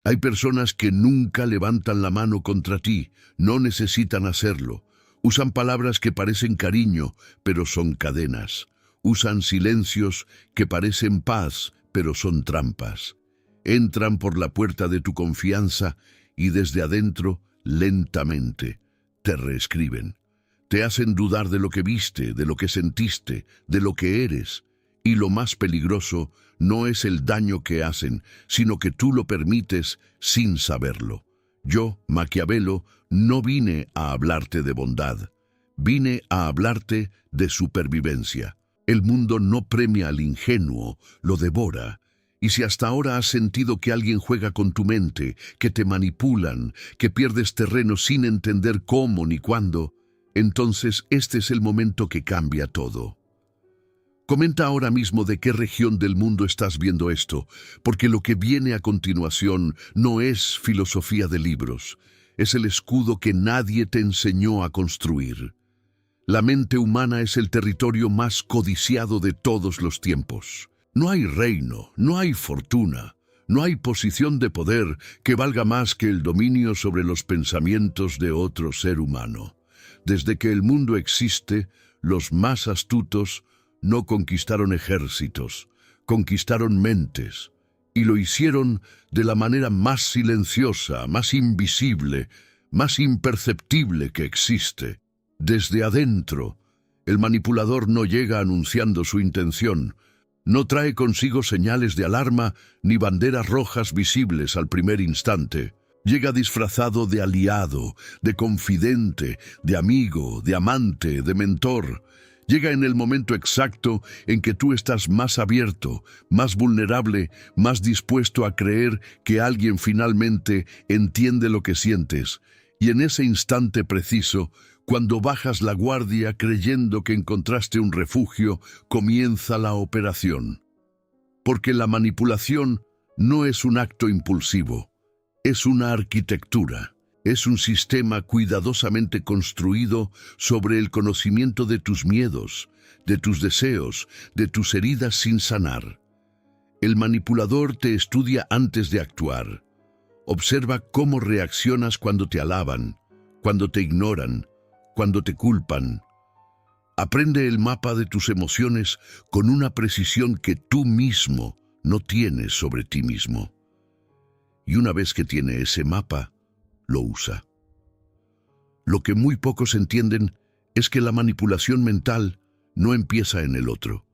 Hay personas que nunca levantan la mano contra ti, no necesitan hacerlo. Usan palabras que parecen cariño, pero son cadenas. Usan silencios que parecen paz, pero son trampas. Entran por la puerta de tu confianza y desde adentro, lentamente, te reescriben. Te hacen dudar de lo que viste, de lo que sentiste, de lo que eres. Y lo más peligroso no es el daño que hacen, sino que tú lo permites sin saberlo. Yo, Maquiavelo, no vine a hablarte de bondad. Vine a hablarte de supervivencia. El mundo no premia al ingenuo, lo devora. Y si hasta ahora has sentido que alguien juega con tu mente, que te manipulan, que pierdes terreno sin entender cómo ni cuándo, entonces este es el momento que cambia todo. Comenta ahora mismo de qué región del mundo estás viendo esto, porque lo que viene a continuación no es filosofía de libros, es el escudo que nadie te enseñó a construir. La mente humana es el territorio más codiciado de todos los tiempos. No hay reino, no hay fortuna, no hay posición de poder que valga más que el dominio sobre los pensamientos de otro ser humano. Desde que el mundo existe, los más astutos no conquistaron ejércitos, conquistaron mentes, y lo hicieron de la manera más silenciosa, más invisible, más imperceptible que existe. Desde adentro, el manipulador no llega anunciando su intención, no trae consigo señales de alarma ni banderas rojas visibles al primer instante. Llega disfrazado de aliado, de confidente, de amigo, de amante, de mentor. Llega en el momento exacto en que tú estás más abierto, más vulnerable, más dispuesto a creer que alguien finalmente entiende lo que sientes. Y en ese instante preciso, cuando bajas la guardia creyendo que encontraste un refugio, comienza la operación. Porque la manipulación no es un acto impulsivo, es una arquitectura. Es un sistema cuidadosamente construido sobre el conocimiento de tus miedos, de tus deseos, de tus heridas sin sanar. El manipulador te estudia antes de actuar. Observa cómo reaccionas cuando te alaban, cuando te ignoran, cuando te culpan. Aprende el mapa de tus emociones con una precisión que tú mismo no tienes sobre ti mismo. Y una vez que tiene ese mapa, lo usa. Lo que muy pocos entienden es que la manipulación mental no empieza en el otro,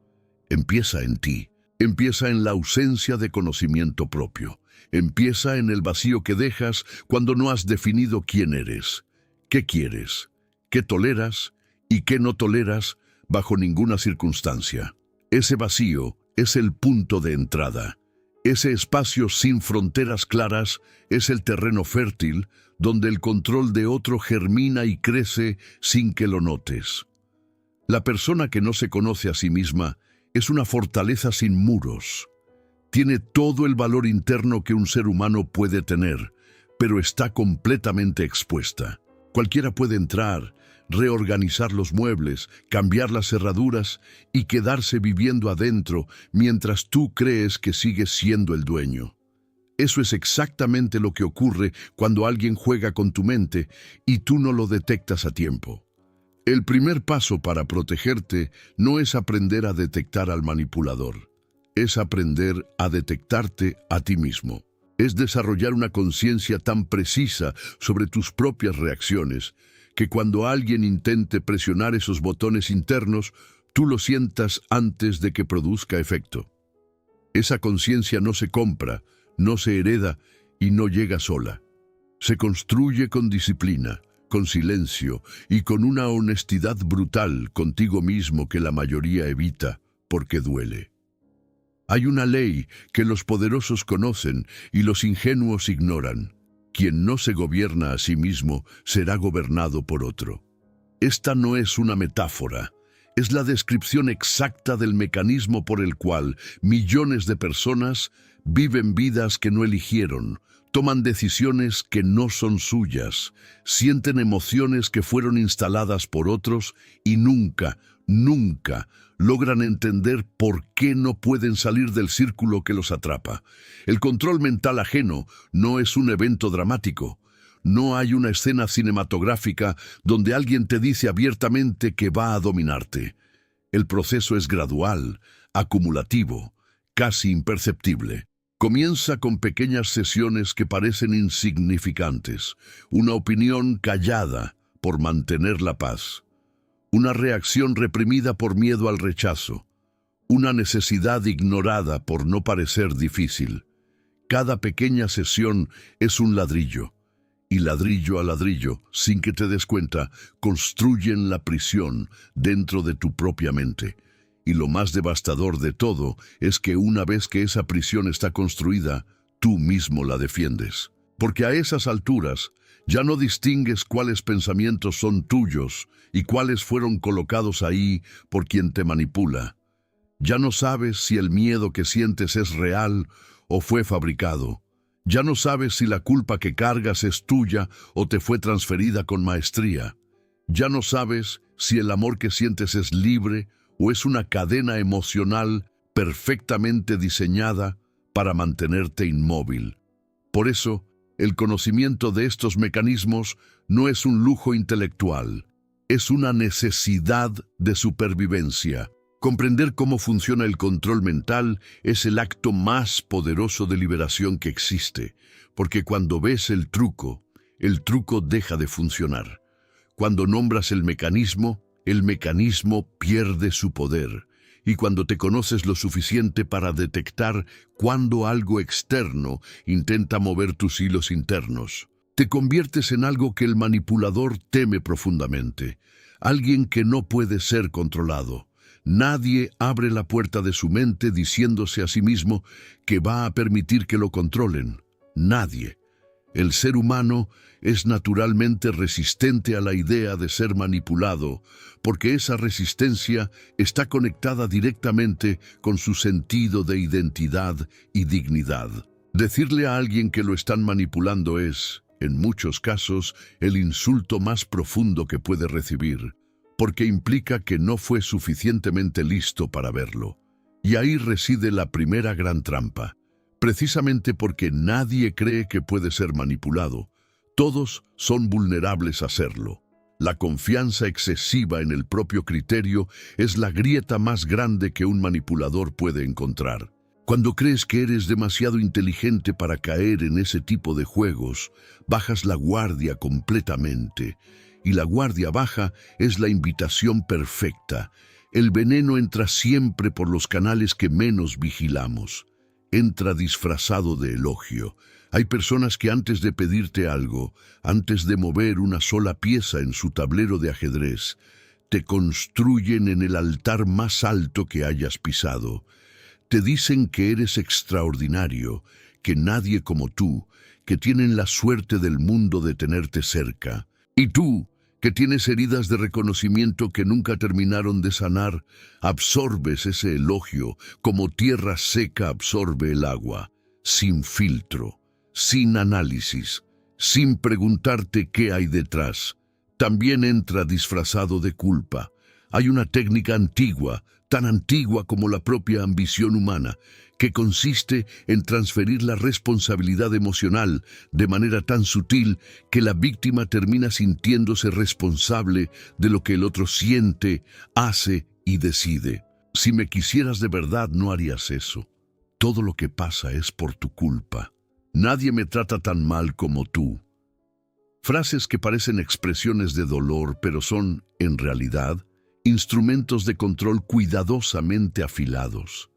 empieza en ti, empieza en la ausencia de conocimiento propio, empieza en el vacío que dejas cuando no has definido quién eres, qué quieres, qué toleras y qué no toleras bajo ninguna circunstancia. Ese vacío es el punto de entrada. Ese espacio sin fronteras claras es el terreno fértil donde el control de otro germina y crece sin que lo notes. La persona que no se conoce a sí misma es una fortaleza sin muros. Tiene todo el valor interno que un ser humano puede tener, pero está completamente expuesta. Cualquiera puede entrar, reorganizar los muebles, cambiar las cerraduras y quedarse viviendo adentro mientras tú crees que sigues siendo el dueño. Eso es exactamente lo que ocurre cuando alguien juega con tu mente y tú no lo detectas a tiempo. El primer paso para protegerte no es aprender a detectar al manipulador, es aprender a detectarte a ti mismo. Es desarrollar una conciencia tan precisa sobre tus propias reacciones que cuando alguien intente presionar esos botones internos, tú lo sientas antes de que produzca efecto. Esa conciencia no se compra, no se hereda y no llega sola. Se construye con disciplina, con silencio y con una honestidad brutal contigo mismo que la mayoría evita porque duele. Hay una ley que los poderosos conocen y los ingenuos ignoran. Quien no se gobierna a sí mismo será gobernado por otro. Esta no es una metáfora, es la descripción exacta del mecanismo por el cual millones de personas viven vidas que no eligieron, Toman decisiones que no son suyas, sienten emociones que fueron instaladas por otros y nunca, nunca logran entender por qué no pueden salir del círculo que los atrapa. El control mental ajeno no es un evento dramático. No hay una escena cinematográfica donde alguien te dice abiertamente que va a dominarte. El proceso es gradual, acumulativo, casi imperceptible. Comienza con pequeñas sesiones que parecen insignificantes, una opinión callada por mantener la paz, una reacción reprimida por miedo al rechazo, una necesidad ignorada por no parecer difícil. Cada pequeña sesión es un ladrillo, y ladrillo a ladrillo, sin que te des cuenta, construyen la prisión dentro de tu propia mente. Y lo más devastador de todo es que una vez que esa prisión está construida, tú mismo la defiendes. Porque a esas alturas ya no distingues cuáles pensamientos son tuyos y cuáles fueron colocados ahí por quien te manipula. Ya no sabes si el miedo que sientes es real o fue fabricado. Ya no sabes si la culpa que cargas es tuya o te fue transferida con maestría. Ya no sabes si el amor que sientes es libre o es una cadena emocional perfectamente diseñada para mantenerte inmóvil. Por eso, el conocimiento de estos mecanismos no es un lujo intelectual, es una necesidad de supervivencia. Comprender cómo funciona el control mental es el acto más poderoso de liberación que existe, porque cuando ves el truco deja de funcionar. Cuando nombras el mecanismo pierde su poder. Y cuando te conoces lo suficiente para detectar cuando algo externo intenta mover tus hilos internos, te conviertes en algo que el manipulador teme profundamente, alguien que no puede ser controlado. Nadie abre la puerta de su mente diciéndose a sí mismo que va a permitir que lo controlen. Nadie. El ser humano es naturalmente resistente a la idea de ser manipulado, porque esa resistencia está conectada directamente con su sentido de identidad y dignidad. Decirle a alguien que lo están manipulando es, en muchos casos, el insulto más profundo que puede recibir, porque implica que no fue suficientemente listo para verlo. Y ahí reside la primera gran trampa. Precisamente porque nadie cree que puede ser manipulado, todos son vulnerables a serlo. La confianza excesiva en el propio criterio es la grieta más grande que un manipulador puede encontrar. Cuando crees que eres demasiado inteligente para caer en ese tipo de juegos, bajas la guardia completamente. Y la guardia baja es la invitación perfecta. El veneno entra siempre por los canales que menos vigilamos. Entra disfrazado de elogio. Hay personas que antes de pedirte algo, antes de mover una sola pieza en su tablero de ajedrez, te construyen en el altar más alto que hayas pisado. Te dicen que eres extraordinario, que nadie como tú, que tienen la suerte del mundo de tenerte cerca. Y tú, que tienes heridas de reconocimiento que nunca terminaron de sanar, absorbes ese elogio como tierra seca absorbe el agua, sin filtro, sin análisis, sin preguntarte qué hay detrás. También entra disfrazado de culpa. Hay una técnica antigua, tan antigua como la propia ambición humana, que consiste en transferir la responsabilidad emocional de manera tan sutil que la víctima termina sintiéndose responsable de lo que el otro siente, hace y decide. Si me quisieras de verdad, no harías eso. Todo lo que pasa es por tu culpa. Nadie me trata tan mal como tú. Frases que parecen expresiones de dolor, pero son, en realidad, instrumentos de control cuidadosamente afilados.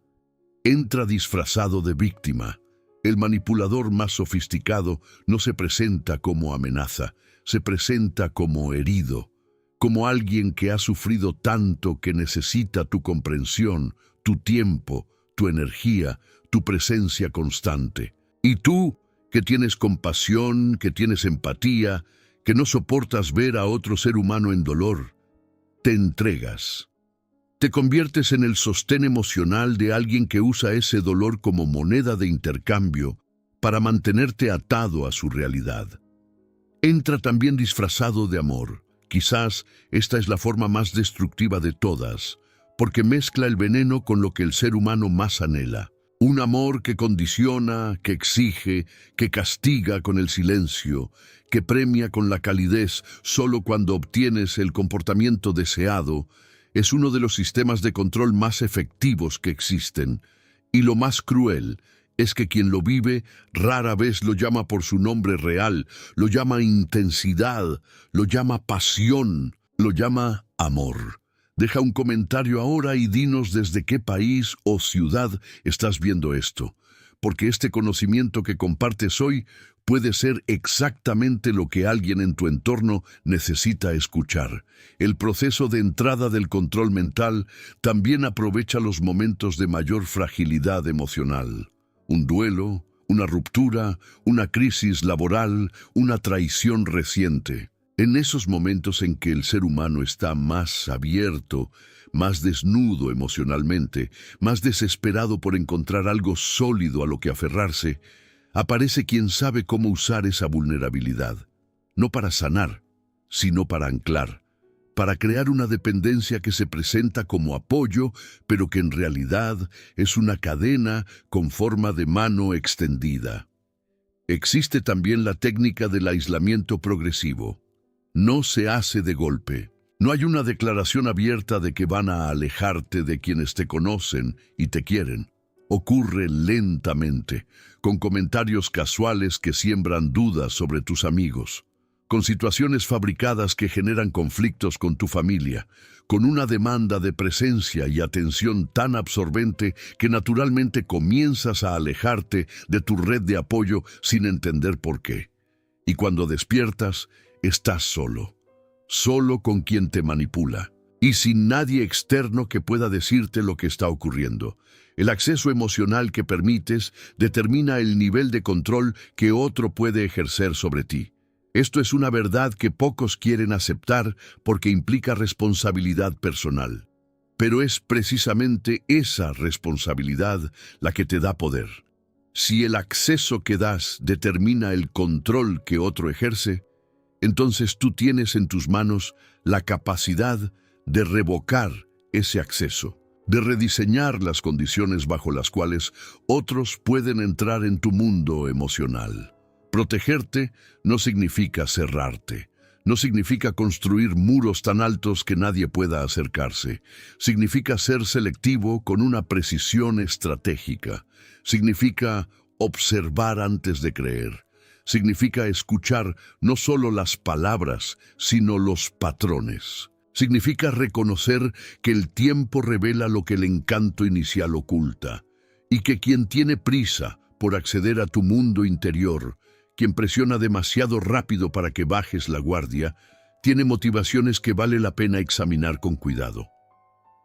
Entra disfrazado de víctima. El manipulador más sofisticado no se presenta como amenaza, se presenta como herido, como alguien que ha sufrido tanto que necesita tu comprensión, tu tiempo, tu energía, tu presencia constante. Y tú, que tienes compasión, que tienes empatía, que no soportas ver a otro ser humano en dolor, te entregas. Te conviertes en el sostén emocional de alguien que usa ese dolor como moneda de intercambio para mantenerte atado a su realidad. Entra también disfrazado de amor. Quizás esta es la forma más destructiva de todas, porque mezcla el veneno con lo que el ser humano más anhela. Un amor que condiciona, que exige, que castiga con el silencio, que premia con la calidez solo cuando obtienes el comportamiento deseado, es uno de los sistemas de control más efectivos que existen. Y lo más cruel es que quien lo vive rara vez lo llama por su nombre real, lo llama intensidad, lo llama pasión, lo llama amor. Deja un comentario ahora y dinos desde qué país o ciudad estás viendo esto, porque este conocimiento que compartes hoy puede ser exactamente lo que alguien en tu entorno necesita escuchar. El proceso de entrada del control mental también aprovecha los momentos de mayor fragilidad emocional. Un duelo, una ruptura, una crisis laboral, una traición reciente. En esos momentos en que el ser humano está más abierto, más desnudo emocionalmente, más desesperado por encontrar algo sólido a lo que aferrarse, aparece quien sabe cómo usar esa vulnerabilidad, no para sanar, sino para anclar, para crear una dependencia que se presenta como apoyo, pero que en realidad es una cadena con forma de mano extendida. Existe también la técnica del aislamiento progresivo. No se hace de golpe. No hay una declaración abierta de que van a alejarte de quienes te conocen y te quieren. Ocurre lentamente, con comentarios casuales que siembran dudas sobre tus amigos, con situaciones fabricadas que generan conflictos con tu familia, con una demanda de presencia y atención tan absorbente que naturalmente comienzas a alejarte de tu red de apoyo sin entender por qué. Y cuando despiertas, estás solo, solo con quien te manipula, y sin nadie externo que pueda decirte lo que está ocurriendo. El acceso emocional que permites determina el nivel de control que otro puede ejercer sobre ti. Esto es una verdad que pocos quieren aceptar porque implica responsabilidad personal. Pero es precisamente esa responsabilidad la que te da poder. Si el acceso que das determina el control que otro ejerce, entonces tú tienes en tus manos la capacidad de revocar ese acceso, de rediseñar las condiciones bajo las cuales otros pueden entrar en tu mundo emocional. Protegerte no significa cerrarte, no significa construir muros tan altos que nadie pueda acercarse. Significa ser selectivo con una precisión estratégica. Significa observar antes de creer. Significa escuchar no solo las palabras, sino los patrones. Significa reconocer que el tiempo revela lo que el encanto inicial oculta, y que quien tiene prisa por acceder a tu mundo interior, quien presiona demasiado rápido para que bajes la guardia, tiene motivaciones que vale la pena examinar con cuidado.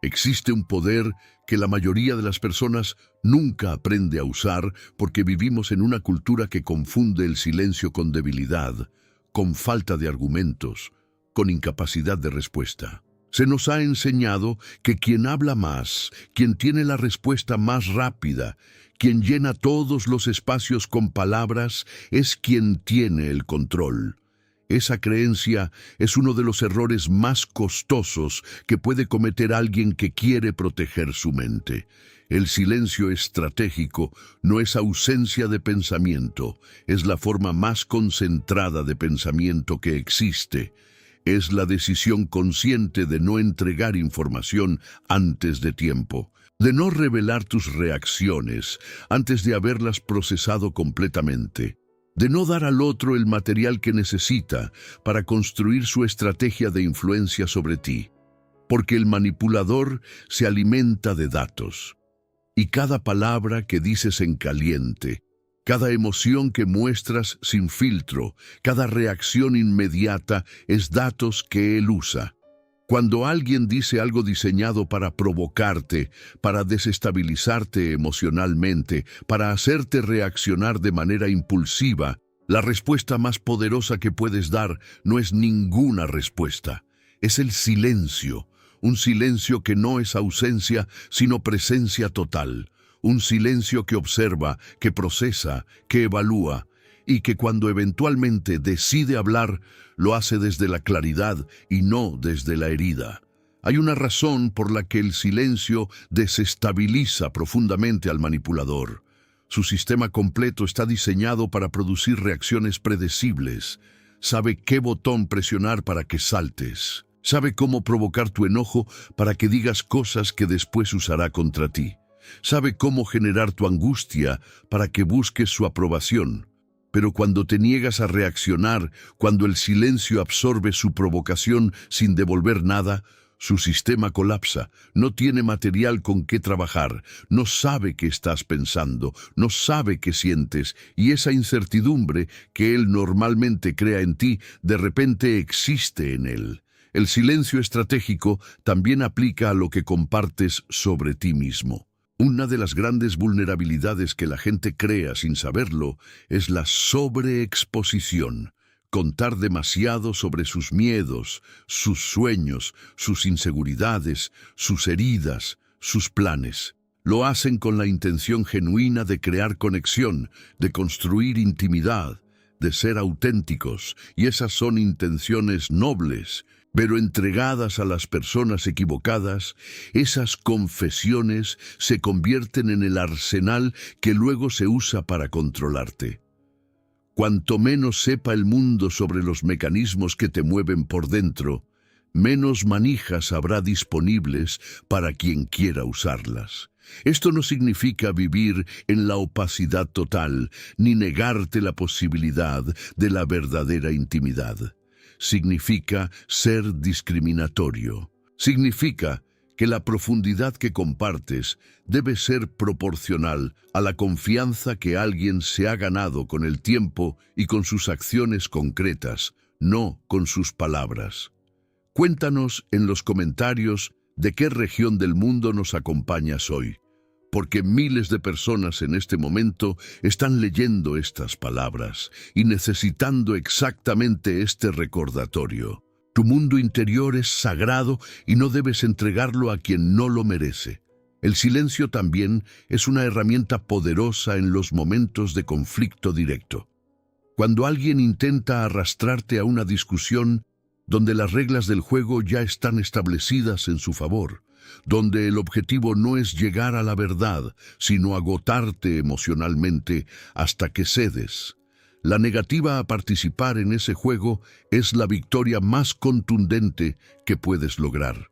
Existe un poder que la mayoría de las personas nunca aprende a usar porque vivimos en una cultura que confunde el silencio con debilidad, con falta de argumentos, con incapacidad de respuesta. Se nos ha enseñado que quien habla más, quien tiene la respuesta más rápida, quien llena todos los espacios con palabras, es quien tiene el control. Esa creencia es uno de los errores más costosos que puede cometer alguien que quiere proteger su mente. El silencio estratégico no es ausencia de pensamiento, es la forma más concentrada de pensamiento que existe. Es la decisión consciente de no entregar información antes de tiempo, de no revelar tus reacciones antes de haberlas procesado completamente, de no dar al otro el material que necesita para construir su estrategia de influencia sobre ti, porque el manipulador se alimenta de datos. Y cada palabra que dices en caliente, cada emoción que muestras sin filtro, cada reacción inmediata es datos que él usa. Cuando alguien dice algo diseñado para provocarte, para desestabilizarte emocionalmente, para hacerte reaccionar de manera impulsiva, la respuesta más poderosa que puedes dar no es ninguna respuesta. Es el silencio, un silencio que no es ausencia, sino presencia total. un silencio que observa, que procesa, que evalúa, y que cuando eventualmente decide hablar, lo hace desde la claridad y no desde la herida. Hay una razón por la que el silencio desestabiliza profundamente al manipulador. Su sistema completo está diseñado para producir reacciones predecibles. Sabe qué botón presionar para que saltes. Sabe cómo provocar tu enojo para que digas cosas que después usará contra ti. Sabe cómo generar tu angustia para que busques su aprobación. Pero cuando te niegas a reaccionar, cuando el silencio absorbe su provocación sin devolver nada, su sistema colapsa, no tiene material con qué trabajar, no sabe qué estás pensando, no sabe qué sientes, y esa incertidumbre que él normalmente crea en ti, de repente existe en él. El silencio estratégico también aplica a lo que compartes sobre ti mismo. Una de las grandes vulnerabilidades que la gente crea sin saberlo es la sobreexposición. Contar demasiado sobre sus miedos, sus sueños, sus inseguridades, sus heridas, sus planes. Lo hacen con la intención genuina de crear conexión, de construir intimidad, de ser auténticos, y esas son intenciones nobles, pero entregadas a las personas equivocadas, esas confesiones se convierten en el arsenal que luego se usa para controlarte. Cuanto menos sepa el mundo sobre los mecanismos que te mueven por dentro, menos manijas habrá disponibles para quien quiera usarlas. Esto no significa vivir en la opacidad total, ni negarte la posibilidad de la verdadera intimidad. Significa ser discriminatorio. Significa que la profundidad que compartes debe ser proporcional a la confianza que alguien se ha ganado con el tiempo y con sus acciones concretas, no con sus palabras. Cuéntanos en los comentarios de qué región del mundo nos acompañas hoy, porque miles de personas en este momento están leyendo estas palabras y necesitando exactamente este recordatorio. Tu mundo interior es sagrado y no debes entregarlo a quien no lo merece. El silencio también es una herramienta poderosa en los momentos de conflicto directo. Cuando alguien intenta arrastrarte a una discusión donde las reglas del juego ya están establecidas en su favor, donde el objetivo no es llegar a la verdad, sino agotarte emocionalmente hasta que cedes. La negativa a participar en ese juego es la victoria más contundente que puedes lograr.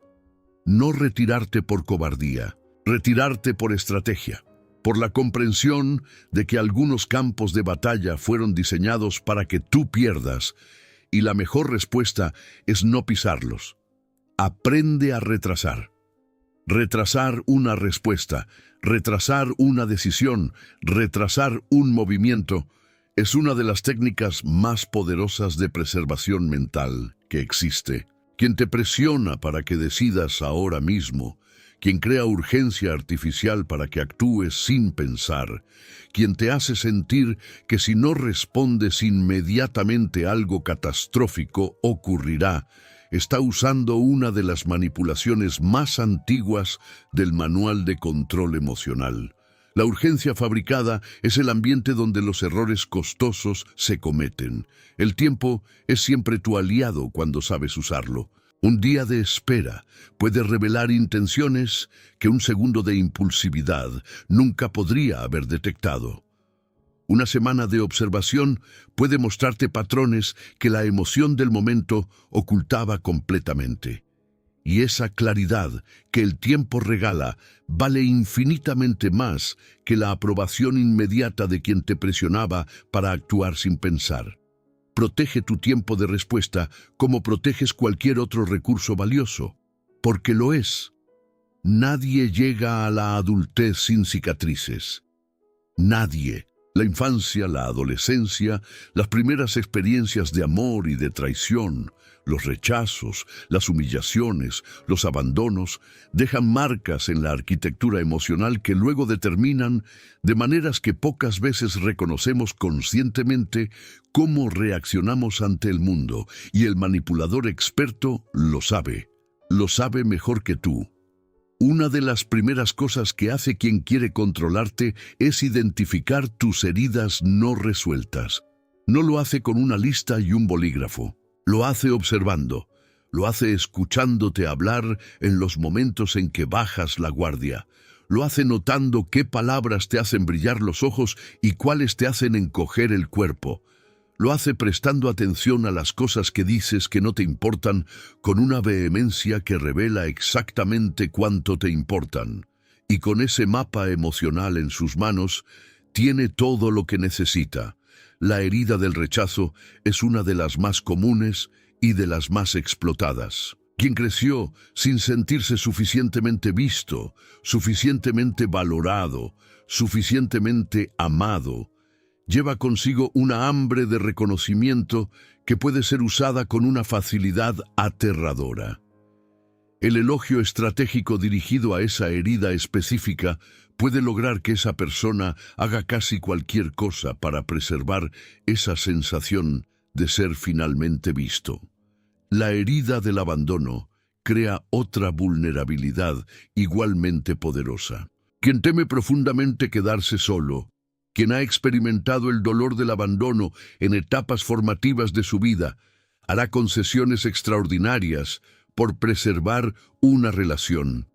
No retirarte por cobardía, retirarte por estrategia, por la comprensión de que algunos campos de batalla fueron diseñados para que tú pierdas, y la mejor respuesta es no pisarlos. Aprende a retrasar. Retrasar una respuesta, retrasar una decisión, retrasar un movimiento, es una de las técnicas más poderosas de preservación mental que existe. Quien te presiona para que decidas ahora mismo, quien crea urgencia artificial para que actúes sin pensar, quien te hace sentir que si no respondes inmediatamente algo catastrófico ocurrirá, está usando una de las manipulaciones más antiguas del manual de control emocional. La urgencia fabricada es el ambiente donde los errores costosos se cometen. El tiempo es siempre tu aliado cuando sabes usarlo. Un día de espera puede revelar intenciones que un segundo de impulsividad nunca podría haber detectado. Una semana de observación puede mostrarte patrones que la emoción del momento ocultaba completamente. Y esa claridad que el tiempo regala vale infinitamente más que la aprobación inmediata de quien te presionaba para actuar sin pensar. Protege tu tiempo de respuesta como proteges cualquier otro recurso valioso, porque lo es. Nadie llega a la adultez sin cicatrices. Nadie. La infancia, la adolescencia, las primeras experiencias de amor y de traición, los rechazos, las humillaciones, los abandonos, dejan marcas en la arquitectura emocional que luego determinan, de maneras que pocas veces reconocemos conscientemente, cómo reaccionamos ante el mundo, y el manipulador experto lo sabe mejor que tú. Una de las primeras cosas que hace quien quiere controlarte es identificar tus heridas no resueltas. No lo hace con una lista y un bolígrafo. Lo hace observando. Lo hace escuchándote hablar en los momentos en que bajas la guardia. Lo hace notando qué palabras te hacen brillar los ojos y cuáles te hacen encoger el cuerpo. Lo hace prestando atención a las cosas que dices que no te importan con una vehemencia que revela exactamente cuánto te importan. Y con ese mapa emocional en sus manos, tiene todo lo que necesita. La herida del rechazo es una de las más comunes y de las más explotadas. Quien creció sin sentirse suficientemente visto, suficientemente valorado, suficientemente amado, lleva consigo una hambre de reconocimiento que puede ser usada con una facilidad aterradora. El elogio estratégico dirigido a esa herida específica puede lograr que esa persona haga casi cualquier cosa para preservar esa sensación de ser finalmente visto. La herida del abandono crea otra vulnerabilidad igualmente poderosa. Quien teme profundamente quedarse solo, quien ha experimentado el dolor del abandono en etapas formativas de su vida, hará concesiones extraordinarias por preservar una relación.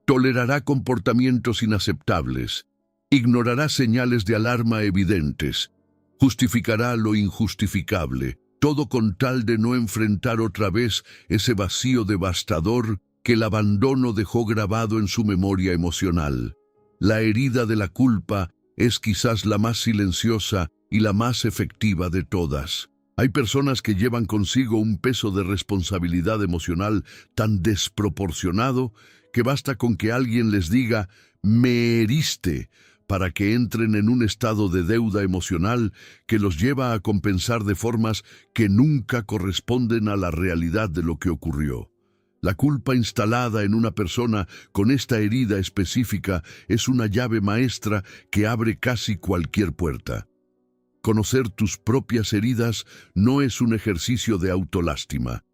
Tolerará comportamientos inaceptables, ignorará señales de alarma evidentes, justificará lo injustificable, todo con tal de no enfrentar otra vez ese vacío devastador que el abandono dejó grabado en su memoria emocional. La herida de la culpa es quizás la más silenciosa y la más efectiva de todas. Hay personas que llevan consigo un peso de responsabilidad emocional tan desproporcionado que basta con que alguien les diga «me heriste» para que entren en un estado de deuda emocional que los lleva a compensar de formas que nunca corresponden a la realidad de lo que ocurrió. La culpa instalada en una persona con esta herida específica es una llave maestra que abre casi cualquier puerta. Conocer tus propias heridas no es un ejercicio de autolástima,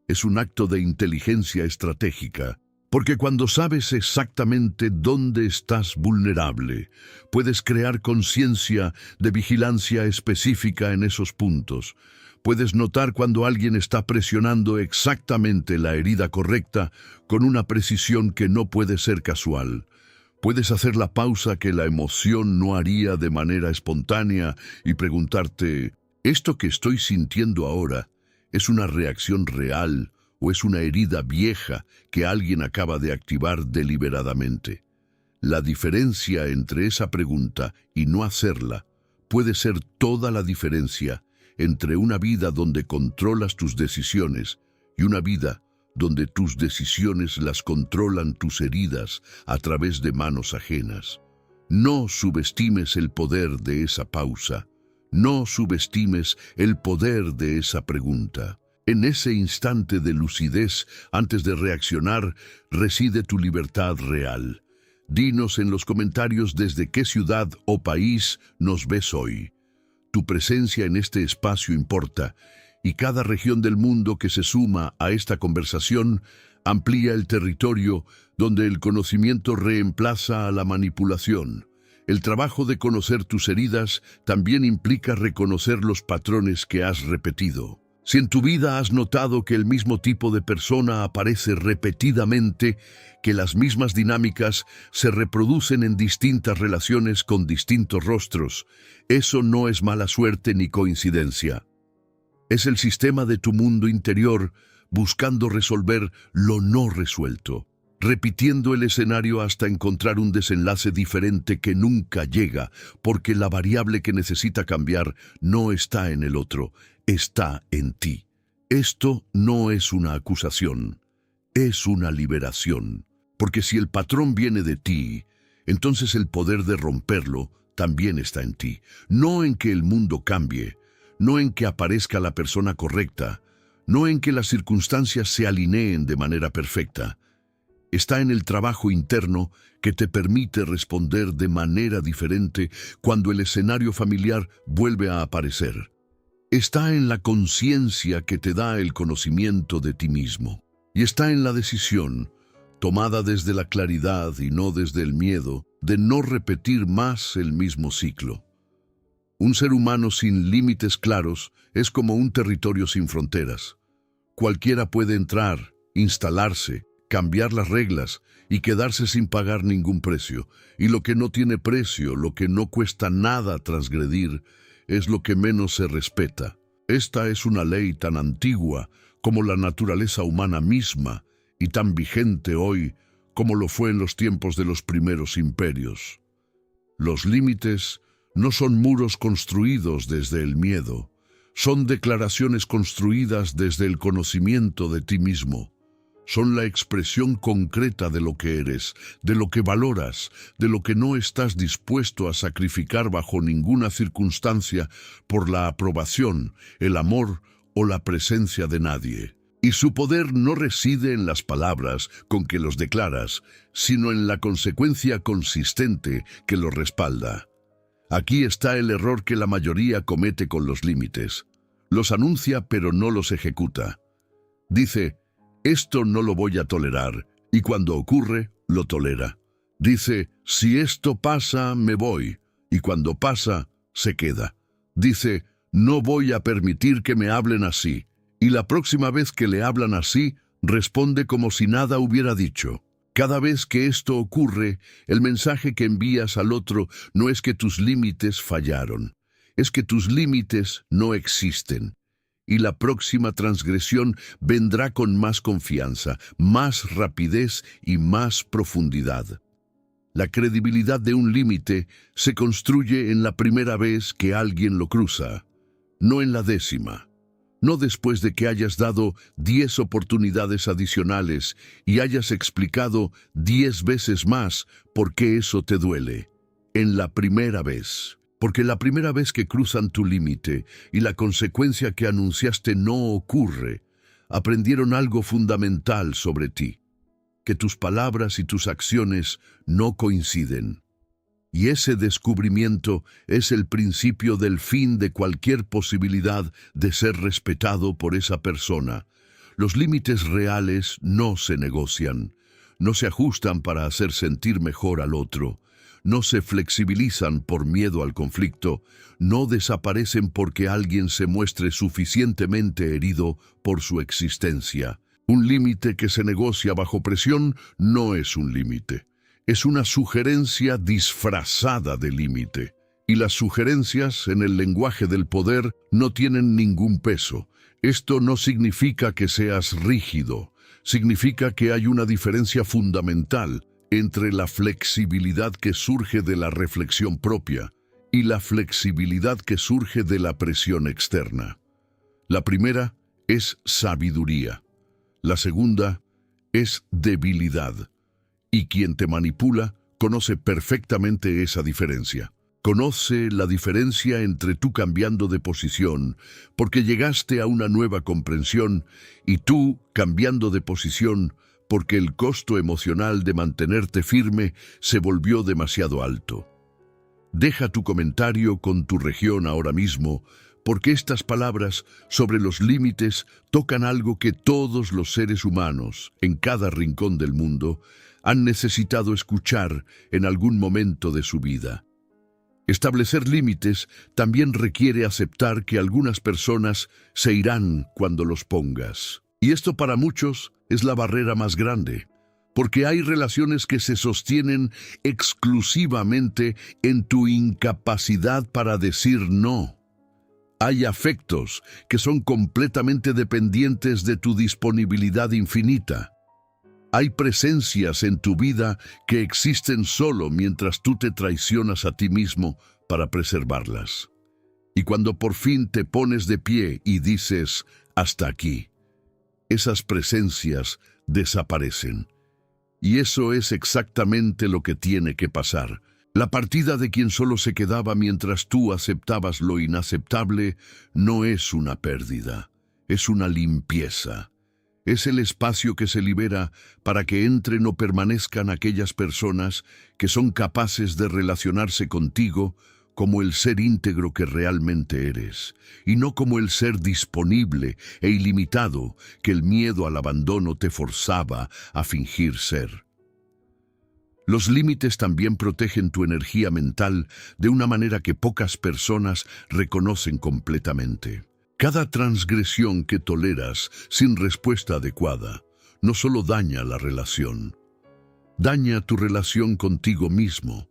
es un acto de inteligencia estratégica. Porque cuando sabes exactamente dónde estás vulnerable, puedes crear conciencia de vigilancia específica en esos puntos. Puedes notar cuando alguien está presionando exactamente la herida correcta con una precisión que no puede ser casual. Puedes hacer la pausa que la emoción no haría de manera espontánea y preguntarte, ¿esto que estoy sintiendo ahora es una reacción real o es una herida vieja que alguien acaba de activar deliberadamente? La diferencia entre esa pregunta y no hacerla puede ser toda la diferencia entre una vida donde controlas tus decisiones y una vida donde tus decisiones las controlan tus heridas a través de manos ajenas. No subestimes el poder de esa pausa. No subestimes el poder de esa pregunta. En ese instante de lucidez, antes de reaccionar, reside tu libertad real. Dinos en los comentarios desde qué ciudad o país nos ves hoy. Tu presencia en este espacio importa, y cada región del mundo que se suma a esta conversación amplía el territorio donde el conocimiento reemplaza a la manipulación. El trabajo de conocer tus heridas también implica reconocer los patrones que has repetido. Si en tu vida has notado que el mismo tipo de persona aparece repetidamente, que las mismas dinámicas se reproducen en distintas relaciones con distintos rostros, eso no es mala suerte ni coincidencia. Es el sistema de tu mundo interior buscando resolver lo no resuelto, repitiendo el escenario hasta encontrar un desenlace diferente que nunca llega, porque la variable que necesita cambiar no está en el otro, está en ti. Esto no es una acusación, es una liberación, porque si el patrón viene de ti, entonces el poder de romperlo también está en ti, no en que el mundo cambie, no en que aparezca la persona correcta, no en que las circunstancias se alineen de manera perfecta. Está en el trabajo interno que te permite responder de manera diferente cuando el escenario familiar vuelve a aparecer. Está en la conciencia que te da el conocimiento de ti mismo. Y está en la decisión, tomada desde la claridad y no desde el miedo de no repetir más el mismo ciclo. Un ser humano sin límites claros es como un territorio sin fronteras. Cualquiera puede entrar, instalarse, cambiar las reglas y quedarse sin pagar ningún precio. Y lo que no tiene precio, lo que no cuesta nada transgredir, es lo que menos se respeta. Esta es una ley tan antigua como la naturaleza humana misma y tan vigente hoy como lo fue en los tiempos de los primeros imperios. Los límites no son muros construidos desde el miedo, son declaraciones construidas desde el conocimiento de ti mismo. Son la expresión concreta de lo que eres, de lo que valoras, de lo que no estás dispuesto a sacrificar bajo ninguna circunstancia por la aprobación, el amor o la presencia de nadie. Y su poder no reside en las palabras con que los declaras, sino en la consecuencia consistente que los respalda. Aquí está el error que la mayoría comete con los límites. Los anuncia pero no los ejecuta. Dice, esto no lo voy a tolerar, y cuando ocurre, lo tolera. Dice, si esto pasa, me voy, y cuando pasa, se queda. Dice, no voy a permitir que me hablen así, y la próxima vez que le hablan así, responde como si nada hubiera dicho. Cada vez que esto ocurre, el mensaje que envías al otro no es que tus límites fallaron, es que tus límites no existen. Y la próxima transgresión vendrá con más confianza, más rapidez y más profundidad. La credibilidad de un límite se construye en la primera vez que alguien lo cruza, no en la 10ª. No después de que hayas dado 10 oportunidades adicionales y hayas explicado 10 veces más por qué eso te duele. En la primera vez. Porque la primera vez que cruzan tu límite y la consecuencia que anunciaste no ocurre, aprendieron algo fundamental sobre ti, que tus palabras y tus acciones no coinciden. Y ese descubrimiento es el principio del fin de cualquier posibilidad de ser respetado por esa persona. Los límites reales no se negocian, no se ajustan para hacer sentir mejor al otro. No se flexibilizan por miedo al conflicto, no desaparecen porque alguien se muestre suficientemente herido por su existencia. Un límite que se negocia bajo presión no es un límite, es una sugerencia disfrazada de límite. Y las sugerencias en el lenguaje del poder no tienen ningún peso. Esto no significa que seas rígido, significa que hay una diferencia fundamental entre la flexibilidad que surge de la reflexión propia y la flexibilidad que surge de la presión externa. La primera es sabiduría, la segunda es debilidad, y quien te manipula conoce perfectamente esa diferencia. Conoce la diferencia entre tú cambiando de posición, porque llegaste a una nueva comprensión, y tú cambiando de posición, porque el costo emocional de mantenerte firme se volvió demasiado alto. Deja tu comentario con tu región ahora mismo, porque estas palabras sobre los límites tocan algo que todos los seres humanos, en cada rincón del mundo, han necesitado escuchar en algún momento de su vida. Establecer límites también requiere aceptar que algunas personas se irán cuando los pongas. Y esto para muchos es la barrera más grande, porque hay relaciones que se sostienen exclusivamente en tu incapacidad para decir no. Hay afectos que son completamente dependientes de tu disponibilidad infinita. Hay presencias en tu vida que existen solo mientras tú te traicionas a ti mismo para preservarlas. Y cuando por fin te pones de pie y dices, hasta aquí, esas presencias desaparecen. Y eso es exactamente lo que tiene que pasar. La partida de quien solo se quedaba mientras tú aceptabas lo inaceptable no es una pérdida, es una limpieza. Es el espacio que se libera para que entren o permanezcan aquellas personas que son capaces de relacionarse contigo como el ser íntegro que realmente eres, y no como el ser disponible e ilimitado que el miedo al abandono te forzaba a fingir ser. Los límites también protegen tu energía mental de una manera que pocas personas reconocen completamente. Cada transgresión que toleras sin respuesta adecuada no solo daña la relación, daña tu relación contigo mismo.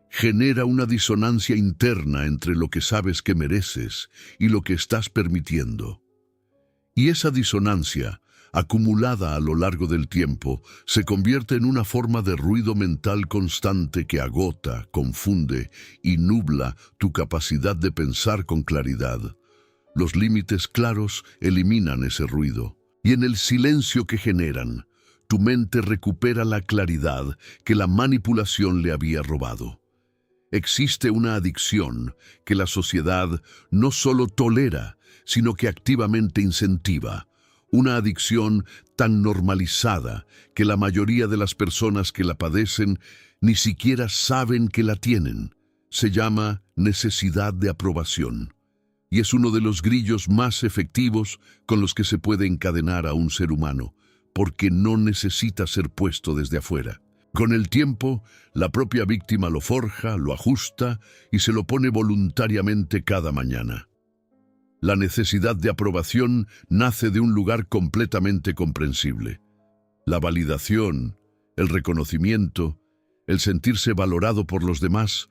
Genera una disonancia interna entre lo que sabes que mereces y lo que estás permitiendo. Y esa disonancia, acumulada a lo largo del tiempo, se convierte en una forma de ruido mental constante que agota, confunde y nubla tu capacidad de pensar con claridad. Los límites claros eliminan ese ruido, y en el silencio que generan, tu mente recupera la claridad que la manipulación le había robado. Existe una adicción que la sociedad no solo tolera, sino que activamente incentiva. Una adicción tan normalizada que la mayoría de las personas que la padecen ni siquiera saben que la tienen. Se llama necesidad de aprobación. Y es uno de los grillos más efectivos con los que se puede encadenar a un ser humano, porque no necesita ser puesto desde afuera. Con el tiempo, la propia víctima lo forja, lo ajusta y se lo pone voluntariamente cada mañana. La necesidad de aprobación nace de un lugar completamente comprensible. La validación, el reconocimiento, el sentirse valorado por los demás,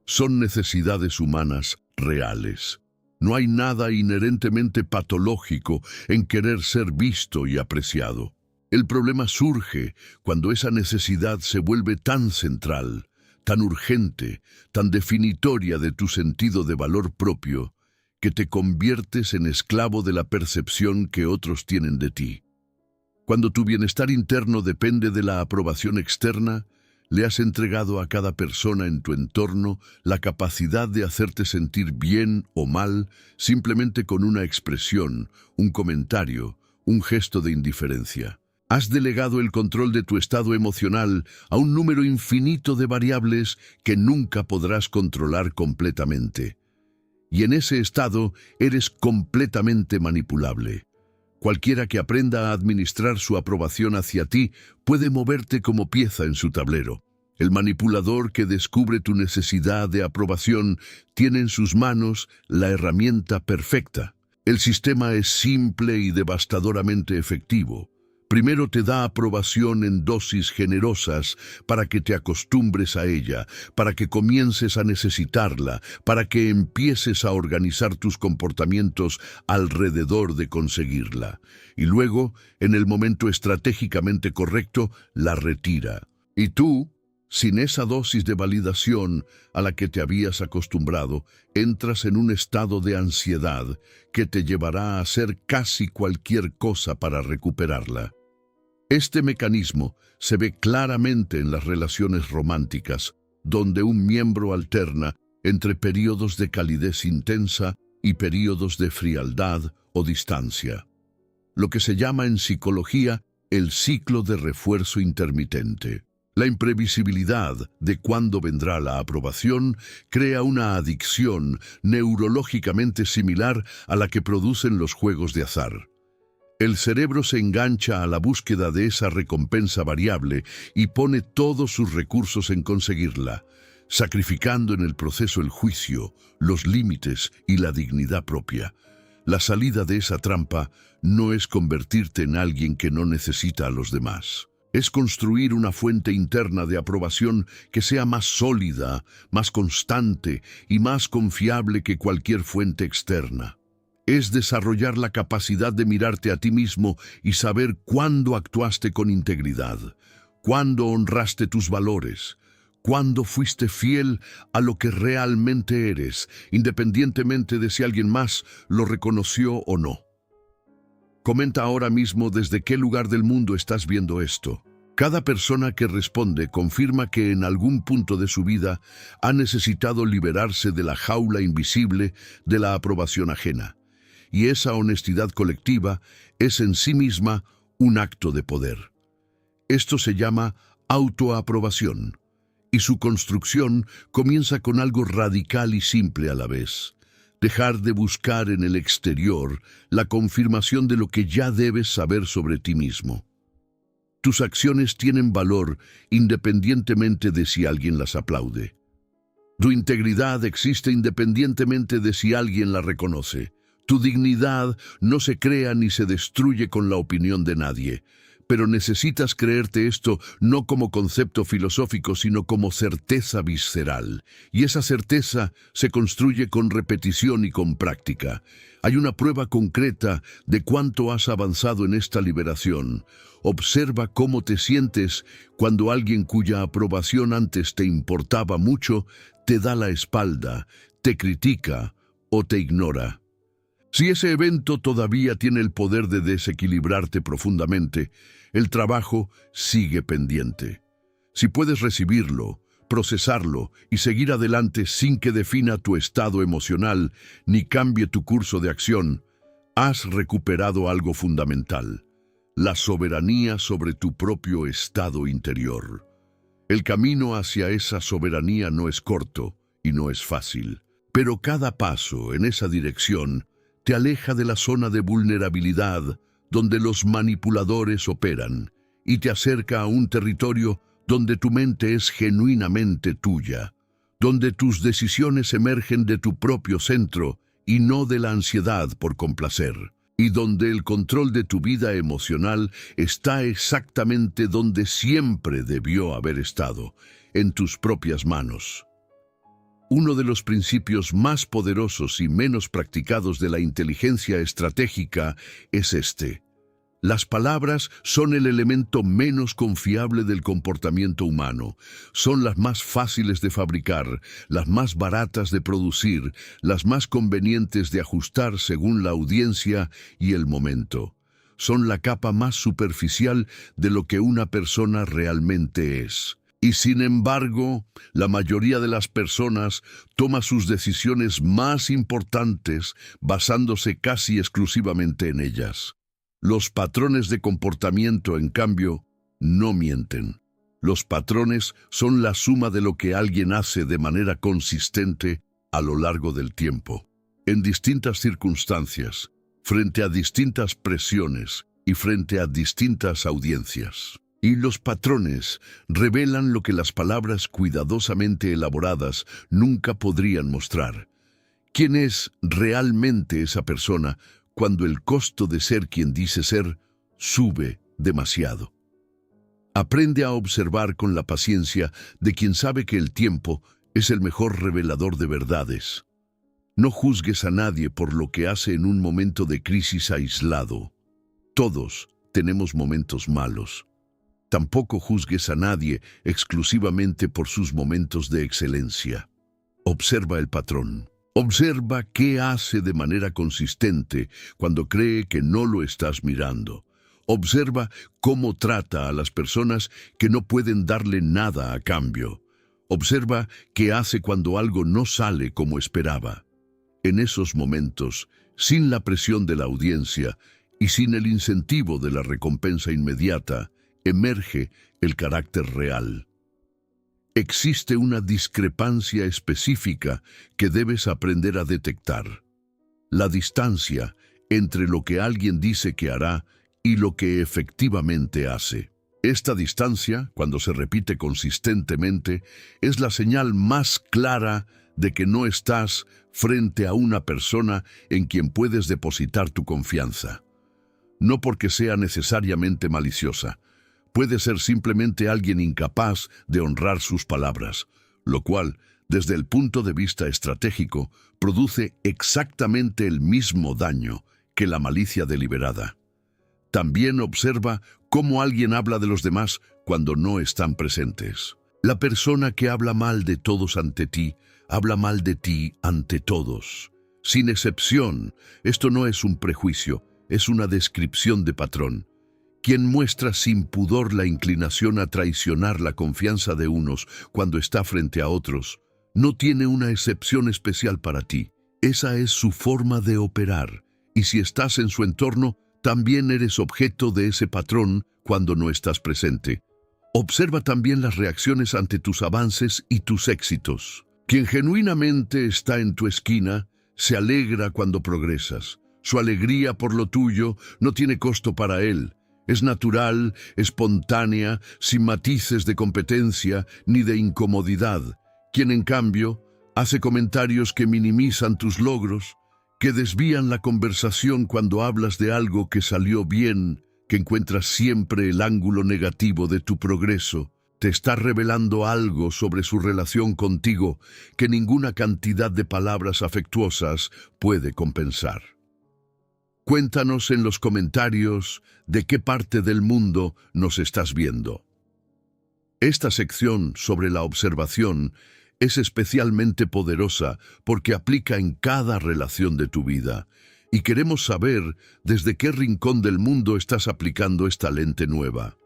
son necesidades humanas reales. No hay nada inherentemente patológico en querer ser visto y apreciado. El problema surge cuando esa necesidad se vuelve tan central, tan urgente, tan definitoria de tu sentido de valor propio, que te conviertes en esclavo de la percepción que otros tienen de ti. Cuando tu bienestar interno depende de la aprobación externa, le has entregado a cada persona en tu entorno la capacidad de hacerte sentir bien o mal simplemente con una expresión, un comentario, un gesto de indiferencia. Has delegado el control de tu estado emocional a un número infinito de variables que nunca podrás controlar completamente. Y en ese estado eres completamente manipulable. Cualquiera que aprenda a administrar su aprobación hacia ti puede moverte como pieza en su tablero. El manipulador que descubre tu necesidad de aprobación tiene en sus manos la herramienta perfecta. El sistema es simple y devastadoramente efectivo. Primero te da aprobación en dosis generosas para que te acostumbres a ella, para que comiences a necesitarla, para que empieces a organizar tus comportamientos alrededor de conseguirla. Y luego, en el momento estratégicamente correcto, la retira. Y tú, sin esa dosis de validación a la que te habías acostumbrado, entras en un estado de ansiedad que te llevará a hacer casi cualquier cosa para recuperarla. Este mecanismo se ve claramente en las relaciones románticas, donde un miembro alterna entre periodos de calidez intensa y periodos de frialdad o distancia. Lo que se llama en psicología el ciclo de refuerzo intermitente. La imprevisibilidad de cuándo vendrá la aprobación crea una adicción neurológicamente similar a la que producen los juegos de azar. El cerebro se engancha a la búsqueda de esa recompensa variable y pone todos sus recursos en conseguirla, sacrificando en el proceso el juicio, los límites y la dignidad propia. La salida de esa trampa no es convertirte en alguien que no necesita a los demás. Es construir una fuente interna de aprobación que sea más sólida, más constante y más confiable que cualquier fuente externa. Es desarrollar la capacidad de mirarte a ti mismo y saber cuándo actuaste con integridad, cuándo honraste tus valores, cuándo fuiste fiel a lo que realmente eres, independientemente de si alguien más lo reconoció o no. Comenta ahora mismo desde qué lugar del mundo estás viendo esto. Cada persona que responde confirma que en algún punto de su vida ha necesitado liberarse de la jaula invisible de la aprobación ajena. Y esa honestidad colectiva es en sí misma un acto de poder. Esto se llama autoaprobación. y su construcción comienza con algo radical y simple a la vez. Dejar de buscar en el exterior la confirmación de lo que ya debes saber sobre ti mismo. Tus acciones tienen valor independientemente de si alguien las aplaude. Tu integridad existe independientemente de si alguien la reconoce. Tu dignidad no se crea ni se destruye con la opinión de nadie. Pero necesitas creerte esto no como concepto filosófico, sino como certeza visceral. Y esa certeza se construye con repetición y con práctica. Hay una prueba concreta de cuánto has avanzado en esta liberación. Observa cómo te sientes cuando alguien cuya aprobación antes te importaba mucho te da la espalda, te critica o te ignora. Si ese evento todavía tiene el poder de desequilibrarte profundamente, el trabajo sigue pendiente. Si puedes recibirlo, procesarlo y seguir adelante sin que defina tu estado emocional ni cambie tu curso de acción, has recuperado algo fundamental: la soberanía sobre tu propio estado interior. El camino hacia esa soberanía no es corto y no es fácil, pero cada paso en esa dirección te aleja de la zona de vulnerabilidad donde los manipuladores operan y te acerca a un territorio donde tu mente es genuinamente tuya, donde tus decisiones emergen de tu propio centro y no de la ansiedad por complacer, y donde el control de tu vida emocional está exactamente donde siempre debió haber estado, en tus propias manos. Uno de los principios más poderosos y menos practicados de la inteligencia estratégica es este: las palabras son el elemento menos confiable del comportamiento humano. Son las más fáciles de fabricar, las más baratas de producir, las más convenientes de ajustar según la audiencia y el momento. Son la capa más superficial de lo que una persona realmente es. Y sin embargo, la mayoría de las personas toma sus decisiones más importantes basándose casi exclusivamente en ellas. Los patrones de comportamiento, en cambio, no mienten. Los patrones son la suma de lo que alguien hace de manera consistente a lo largo del tiempo, en distintas circunstancias, frente a distintas presiones y frente a distintas audiencias. Y los patrones revelan lo que las palabras cuidadosamente elaboradas nunca podrían mostrar. ¿Quién es realmente esa persona cuando el costo de ser quien dice ser sube demasiado? Aprende a observar con la paciencia de quien sabe que el tiempo es el mejor revelador de verdades. No juzgues a nadie por lo que hace en un momento de crisis aislado. Todos tenemos momentos malos. Tampoco juzgues a nadie exclusivamente por sus momentos de excelencia. Observa el patrón. Observa qué hace de manera consistente cuando cree que no lo estás mirando. Observa cómo trata a las personas que no pueden darle nada a cambio. Observa qué hace cuando algo no sale como esperaba. En esos momentos, sin la presión de la audiencia y sin el incentivo de la recompensa inmediata, emerge el carácter real. Existe una discrepancia específica que debes aprender a detectar: la distancia entre lo que alguien dice que hará y lo que efectivamente hace. Esta distancia, cuando se repite consistentemente, es la señal más clara de que no estás frente a una persona en quien puedes depositar tu confianza. No porque sea necesariamente maliciosa. Puede ser simplemente alguien incapaz de honrar sus palabras, lo cual, desde el punto de vista estratégico, produce exactamente el mismo daño que la malicia deliberada. También observa cómo alguien habla de los demás cuando no están presentes. La persona que habla mal de todos ante ti, habla mal de ti ante todos. Sin excepción, esto no es un prejuicio, es una descripción de patrón. Quien muestra sin pudor la inclinación a traicionar la confianza de unos cuando está frente a otros, no tiene una excepción especial para ti. Esa es su forma de operar, y si estás en su entorno, también eres objeto de ese patrón cuando no estás presente. Observa también las reacciones ante tus avances y tus éxitos. Quien genuinamente está en tu esquina se alegra cuando progresas. Su alegría por lo tuyo no tiene costo para él. Es natural, espontánea, sin matices de competencia ni de incomodidad. Quien, en cambio, hace comentarios que minimizan tus logros, que desvían la conversación cuando hablas de algo que salió bien, que encuentras siempre el ángulo negativo de tu progreso, te está revelando algo sobre su relación contigo que ninguna cantidad de palabras afectuosas puede compensar. Cuéntanos en los comentarios de qué parte del mundo nos estás viendo. Esta sección sobre la observación es especialmente poderosa porque aplica en cada relación de tu vida, y queremos saber desde qué rincón del mundo estás aplicando esta lente nueva.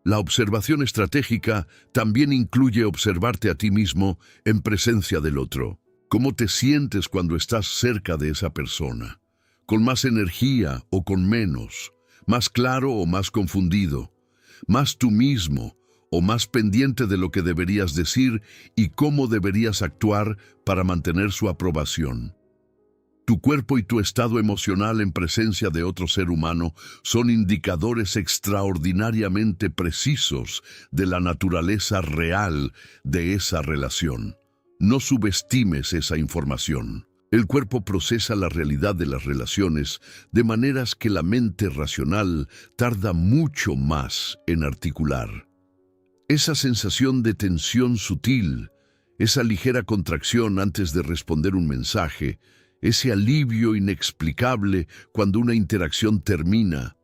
La observación estratégica también incluye observarte a ti mismo en presencia del otro. ¿Cómo te sientes cuando estás cerca de esa persona? ¿Con más energía o con menos? ¿Más claro o más confundido? ¿Más tú mismo o más pendiente de lo que deberías decir y cómo deberías actuar para mantener su aprobación? Tu cuerpo y tu estado emocional en presencia de otro ser humano son indicadores extraordinariamente precisos de la naturaleza real de esa relación. No subestimes esa información. El cuerpo procesa la realidad de las relaciones de maneras que la mente racional tarda mucho más en articular. Esa sensación de tensión sutil, esa ligera contracción antes de responder un mensaje, ese alivio inexplicable cuando una interacción termina,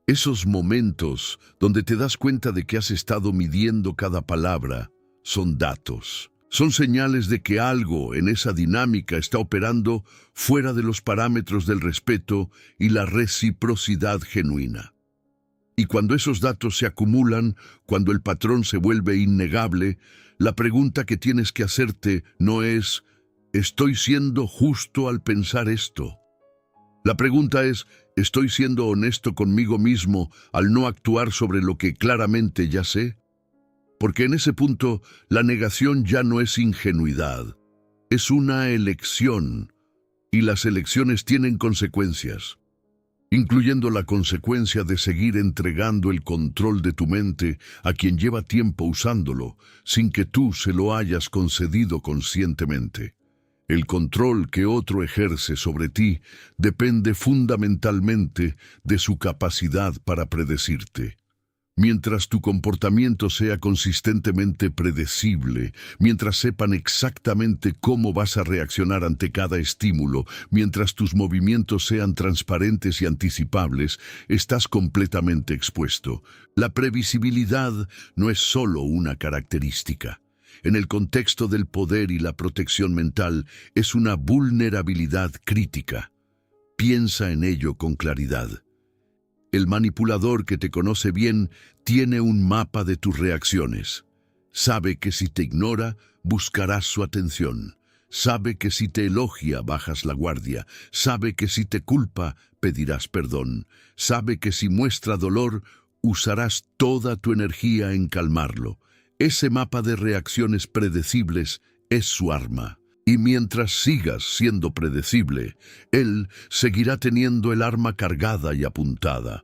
esos momentos donde te das cuenta de que has estado midiendo cada palabra, son datos. Son señales de que algo en esa dinámica está operando fuera de los parámetros del respeto y la reciprocidad genuina. Y cuando esos datos se acumulan, cuando el patrón se vuelve innegable, la pregunta que tienes que hacerte no es ¿estoy siendo justo al pensar esto? La pregunta es ¿estoy siendo honesto conmigo mismo al no actuar sobre lo que claramente ya sé? Porque en ese punto la negación ya no es ingenuidad, es una elección, y las elecciones tienen consecuencias, incluyendo la consecuencia de seguir entregando el control de tu mente a quien lleva tiempo usándolo, sin que tú se lo hayas concedido conscientemente. El control que otro ejerce sobre ti depende fundamentalmente de su capacidad para predecirte. Mientras tu comportamiento sea consistentemente predecible, mientras sepan exactamente cómo vas a reaccionar ante cada estímulo, mientras tus movimientos sean transparentes y anticipables, estás completamente expuesto. La previsibilidad no es solo una característica. En el contexto del poder y la protección mental, es una vulnerabilidad crítica. Piensa en ello con claridad. El manipulador que te conoce bien tiene un mapa de tus reacciones. Sabe que si te ignora, buscarás su atención. Sabe que si te elogia, bajas la guardia. Sabe que si te culpa, pedirás perdón. Sabe que si muestra dolor, usarás toda tu energía en calmarlo. Ese mapa de reacciones predecibles es su arma. Y mientras sigas siendo predecible, él seguirá teniendo el arma cargada y apuntada.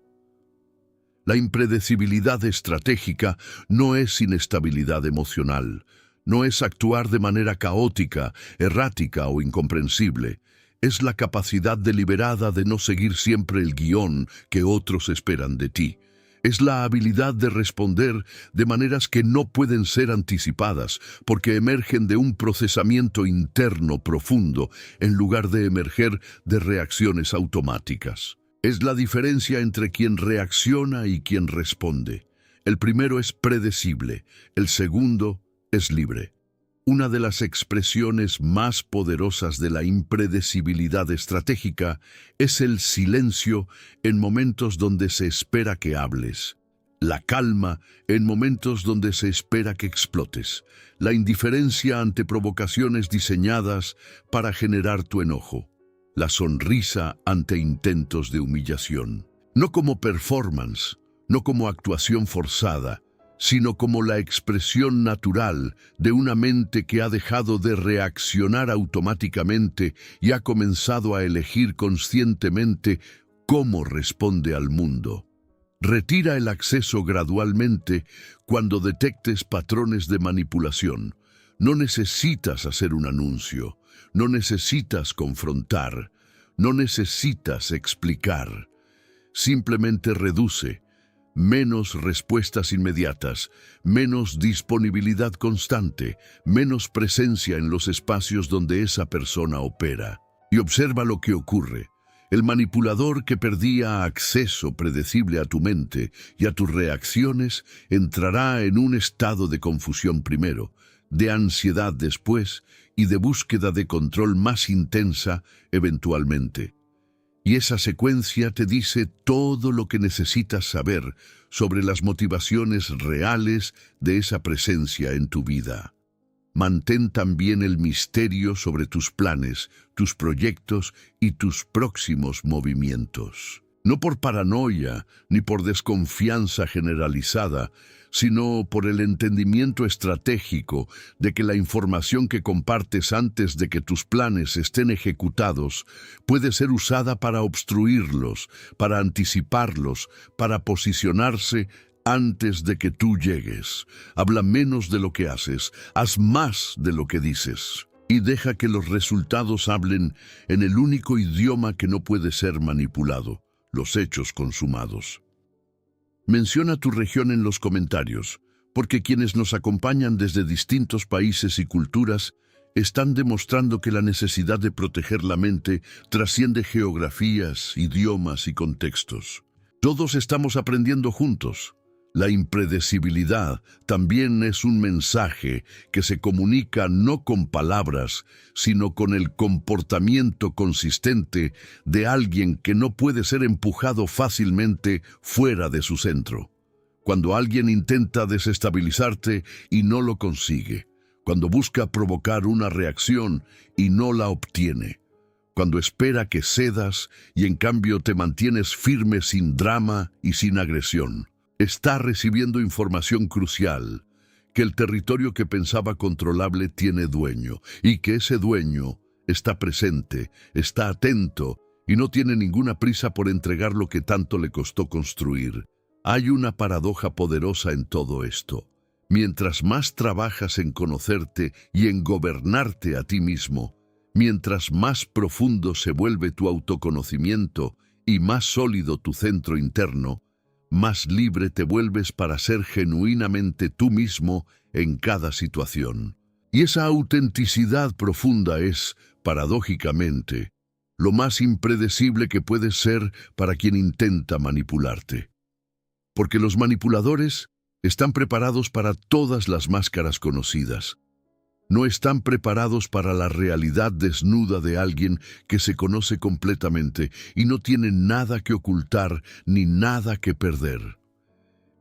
La impredecibilidad estratégica no es inestabilidad emocional, no es actuar de manera caótica, errática o incomprensible. Es la capacidad deliberada de no seguir siempre el guión que otros esperan de ti. Es la habilidad de responder de maneras que no pueden ser anticipadas, porque emergen de un procesamiento interno profundo, en lugar de emerger de reacciones automáticas. Es la diferencia entre quien reacciona y quien responde. El primero es predecible, el segundo es libre. Una de las expresiones más poderosas de la impredecibilidad estratégica es el silencio en momentos donde se espera que hables, la calma en momentos donde se espera que explotes, la indiferencia ante provocaciones diseñadas para generar tu enojo, la sonrisa ante intentos de humillación. No como performance, no como actuación forzada, sino como la expresión natural de una mente que ha dejado de reaccionar automáticamente y ha comenzado a elegir conscientemente cómo responde al mundo. Retira el acceso gradualmente cuando detectes patrones de manipulación. No necesitas hacer un anuncio, no necesitas confrontar, no necesitas explicar. Simplemente reduce. Menos respuestas inmediatas, menos disponibilidad constante, menos presencia en los espacios donde esa persona opera. Y observa lo que ocurre. El manipulador que perdía acceso predecible a tu mente y a tus reacciones entrará en un estado de confusión primero, de ansiedad después y de búsqueda de control más intensa eventualmente. Y esa secuencia te dice todo lo que necesitas saber sobre las motivaciones reales de esa presencia en tu vida. Mantén también el misterio sobre tus planes, tus proyectos y tus próximos movimientos. No por paranoia ni por desconfianza generalizada, sino por el entendimiento estratégico de que la información que compartes antes de que tus planes estén ejecutados puede ser usada para obstruirlos, para anticiparlos, para posicionarse antes de que tú llegues. Habla menos de lo que haces, haz más de lo que dices. Y deja que los resultados hablen en el único idioma que no puede ser manipulado, los hechos consumados. Menciona tu región en los comentarios, porque quienes nos acompañan desde distintos países y culturas están demostrando que la necesidad de proteger la mente trasciende geografías, idiomas y contextos. Todos estamos aprendiendo juntos. La impredecibilidad también es un mensaje que se comunica no con palabras, sino con el comportamiento consistente de alguien que no puede ser empujado fácilmente fuera de su centro. Cuando alguien intenta desestabilizarte y no lo consigue. Cuando busca provocar una reacción y no la obtiene. Cuando espera que cedas y en cambio te mantienes firme sin drama y sin agresión. Está recibiendo información crucial, que el territorio que pensaba controlable tiene dueño, y que ese dueño está presente, está atento, y no tiene ninguna prisa por entregar lo que tanto le costó construir. Hay una paradoja poderosa en todo esto. Mientras más trabajas en conocerte y en gobernarte a ti mismo, mientras más profundo se vuelve tu autoconocimiento y más sólido tu centro interno, más libre te vuelves para ser genuinamente tú mismo en cada situación. Y esa autenticidad profunda es, paradójicamente, lo más impredecible que puedes ser para quien intenta manipularte. Porque los manipuladores están preparados para todas las máscaras conocidas. No están preparados para la realidad desnuda de alguien que se conoce completamente y no tiene nada que ocultar ni nada que perder.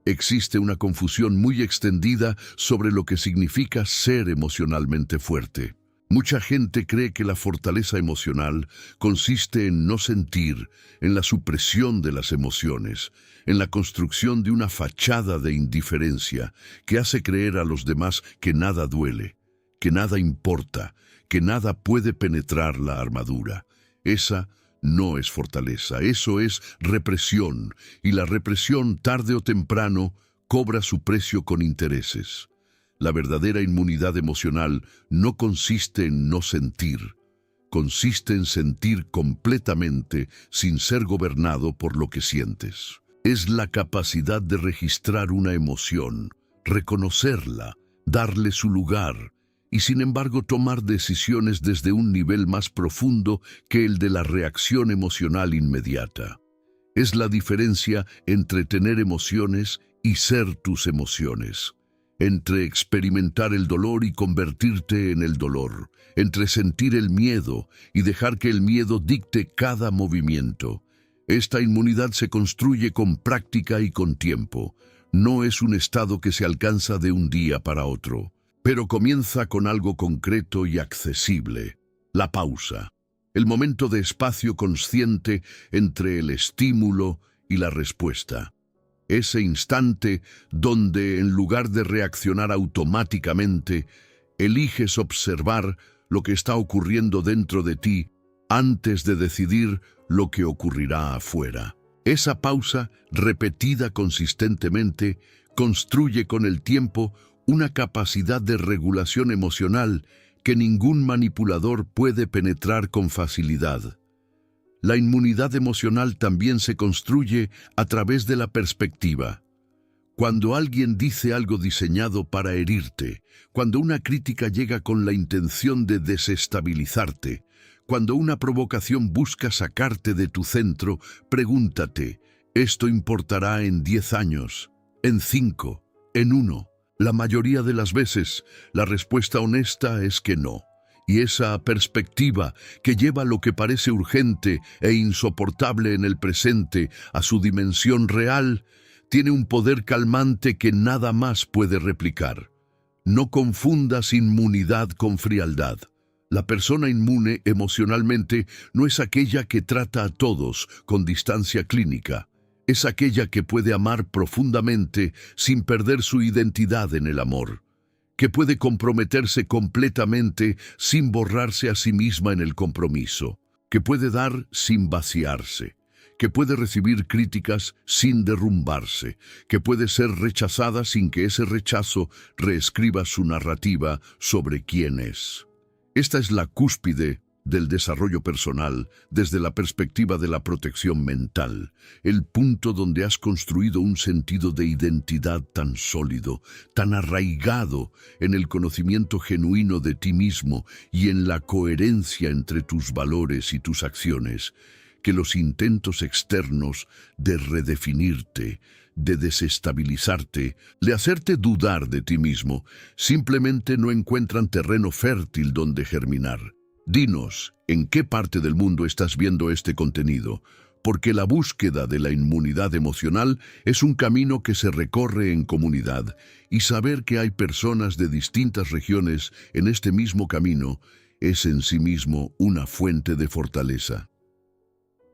Existe una confusión muy extendida sobre lo que significa ser emocionalmente fuerte. Mucha gente cree que la fortaleza emocional consiste en no sentir, en la supresión de las emociones, en la construcción de una fachada de indiferencia que hace creer a los demás que nada duele, que nada importa, que nada puede penetrar la armadura. Esa no es fortaleza, eso es represión, y la represión tarde o temprano cobra su precio con intereses. La verdadera inmunidad emocional no consiste en no sentir, consiste en sentir completamente sin ser gobernado por lo que sientes. Es la capacidad de registrar una emoción, reconocerla, darle su lugar, y sin embargo tomar decisiones desde un nivel más profundo que el de la reacción emocional inmediata. Es la diferencia entre tener emociones y ser tus emociones, entre experimentar el dolor y convertirte en el dolor, entre sentir el miedo y dejar que el miedo dicte cada movimiento. Esta inmunidad se construye con práctica y con tiempo. No es un estado que se alcanza de un día para otro. Pero comienza con algo concreto y accesible, la pausa, el momento de espacio consciente entre el estímulo y la respuesta. ese instante donde, en lugar de reaccionar automáticamente, eliges observar lo que está ocurriendo dentro de ti antes de decidir lo que ocurrirá afuera. Esa pausa, repetida consistentemente, construye con el tiempo una capacidad de regulación emocional que ningún manipulador puede penetrar con facilidad. La inmunidad emocional también se construye a través de la perspectiva. Cuando alguien dice algo diseñado para herirte, cuando una crítica llega con la intención de desestabilizarte, cuando una provocación busca sacarte de tu centro, pregúntate, ¿esto importará en 10 años, en 5, en 1? La mayoría de las veces, la respuesta honesta es que no. Y esa perspectiva que lleva lo que parece urgente e insoportable en el presente a su dimensión real, tiene un poder calmante que nada más puede replicar. No confundas inmunidad con frialdad. La persona inmune emocionalmente no es aquella que trata a todos con distancia clínica. Es aquella que puede amar profundamente sin perder su identidad en el amor, que puede comprometerse completamente sin borrarse a sí misma en el compromiso, que puede dar sin vaciarse, que puede recibir críticas sin derrumbarse, que puede ser rechazada sin que ese rechazo reescriba su narrativa sobre quién es. Esta es la cúspide del desarrollo personal desde la perspectiva de la protección mental, el punto donde has construido un sentido de identidad tan sólido, tan arraigado en el conocimiento genuino de ti mismo y en la coherencia entre tus valores y tus acciones, que los intentos externos de redefinirte, de desestabilizarte, de hacerte dudar de ti mismo, simplemente no encuentran terreno fértil donde germinar. Dinos, ¿en qué parte del mundo estás viendo este contenido? Porque la búsqueda de la inmunidad emocional es un camino que se recorre en comunidad, y saber que hay personas de distintas regiones en este mismo camino es en sí mismo una fuente de fortaleza.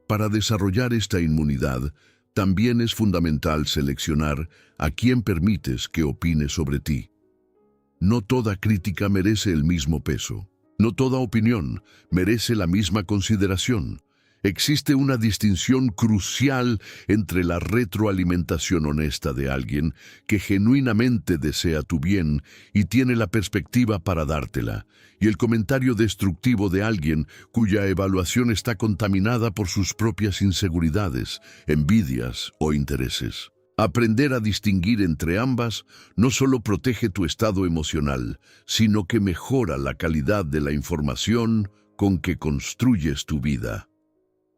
Para desarrollar esta inmunidad, también es fundamental seleccionar a quién permites que opine sobre ti. No toda crítica merece el mismo peso. No toda opinión merece la misma consideración. Existe una distinción crucial entre la retroalimentación honesta de alguien que genuinamente desea tu bien y tiene la perspectiva para dártela, y el comentario destructivo de alguien cuya evaluación está contaminada por sus propias inseguridades, envidias o intereses. Aprender a distinguir entre ambas no solo protege tu estado emocional, sino que mejora la calidad de la información con que construyes tu vida.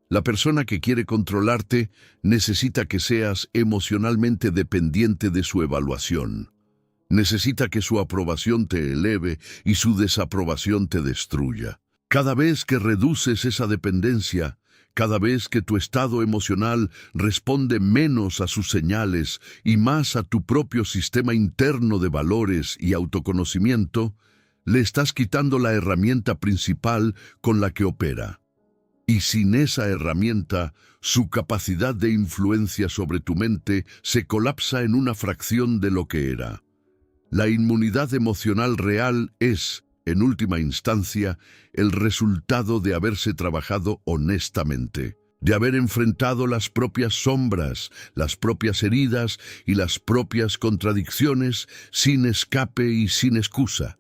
La persona que quiere controlarte necesita que seas emocionalmente dependiente de su evaluación. Necesita que su aprobación te eleve y su desaprobación te destruya. Cada vez que reduces esa dependencia, cada vez que tu estado emocional responde menos a sus señales y más a tu propio sistema interno de valores y autoconocimiento, le estás quitando la herramienta principal con la que opera. Y sin esa herramienta, su capacidad de influencia sobre tu mente se colapsa en una fracción de lo que era. La inmunidad emocional real es, en última instancia, el resultado de haberse trabajado honestamente, de haber enfrentado las propias sombras, las propias heridas y las propias contradicciones sin escape y sin excusa.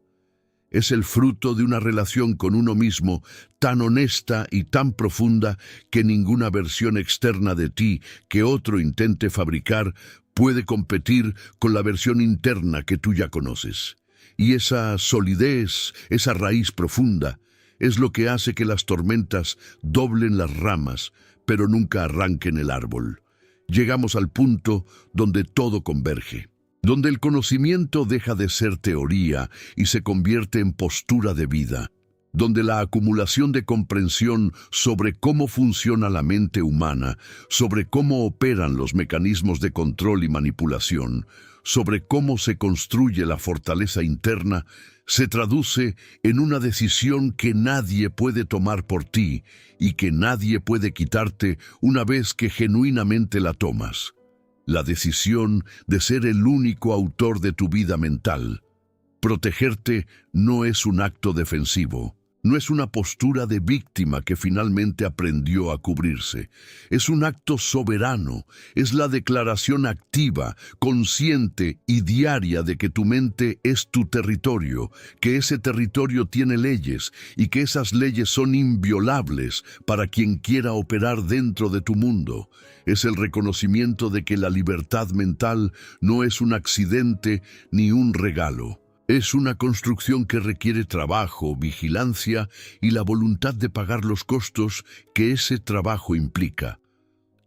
Es el fruto de una relación con uno mismo tan honesta y tan profunda que ninguna versión externa de ti que otro intente fabricar puede competir con la versión interna que tú ya conoces. Y esa solidez, esa raíz profunda, es lo que hace que las tormentas doblen las ramas, pero nunca arranquen el árbol. Llegamos al punto donde todo converge, donde el conocimiento deja de ser teoría y se convierte en postura de vida, donde la acumulación de comprensión sobre cómo funciona la mente humana, sobre cómo operan los mecanismos de control y manipulación, sobre cómo se construye la fortaleza interna, se traduce en una decisión que nadie puede tomar por ti y que nadie puede quitarte una vez que genuinamente la tomas. la decisión de ser el único autor de tu vida mental. Protegerte no es un acto defensivo, no es una postura de víctima que finalmente aprendió a cubrirse. Es un acto soberano, es la declaración activa, consciente y diaria de que tu mente es tu territorio, que ese territorio tiene leyes y que esas leyes son inviolables para quien quiera operar dentro de tu mundo. Es el reconocimiento de que la libertad mental no es un accidente ni un regalo. Es una construcción que requiere trabajo, vigilancia y la voluntad de pagar los costos que ese trabajo implica.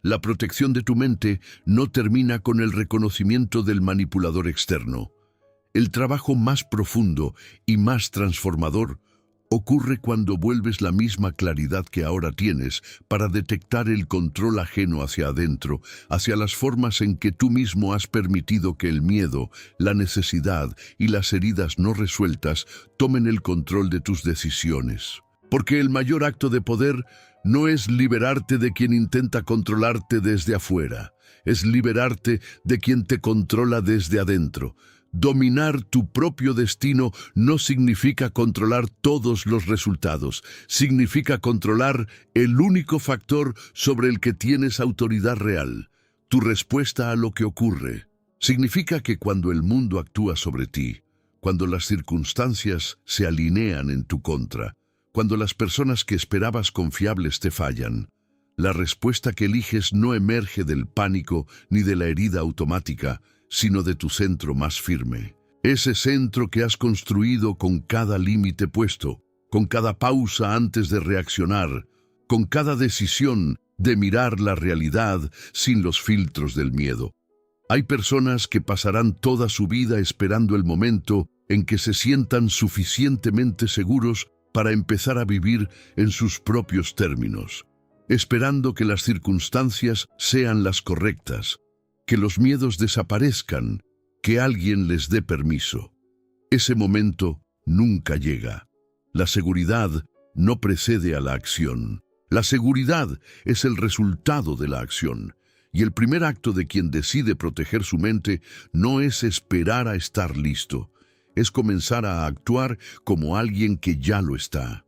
La protección de tu mente no termina con el reconocimiento del manipulador externo. El trabajo más profundo y más transformador ocurre cuando vuelves la misma claridad que ahora tienes para detectar el control ajeno hacia adentro, hacia las formas en que tú mismo has permitido que el miedo, la necesidad y las heridas no resueltas tomen el control de tus decisiones. Porque el mayor acto de poder no es liberarte de quien intenta controlarte desde afuera, es liberarte de quien te controla desde adentro. Dominar tu propio destino no significa controlar todos los resultados, significa controlar el único factor sobre el que tienes autoridad real, tu respuesta a lo que ocurre. Significa que cuando el mundo actúa sobre ti, cuando las circunstancias se alinean en tu contra, cuando las personas que esperabas confiables te fallan, la respuesta que eliges no emerge del pánico ni de la herida automática, sino de tu centro más firme. Ese centro que has construido con cada límite puesto, con cada pausa antes de reaccionar, con cada decisión de mirar la realidad sin los filtros del miedo. Hay personas que pasarán toda su vida esperando el momento en que se sientan suficientemente seguros para empezar a vivir en sus propios términos, esperando que las circunstancias sean las correctas, que los miedos desaparezcan, que alguien les dé permiso. Ese momento nunca llega. La seguridad no precede a la acción. La seguridad es el resultado de la acción. Y el primer acto de quien decide proteger su mente no es esperar a estar listo, es comenzar a actuar como alguien que ya lo está.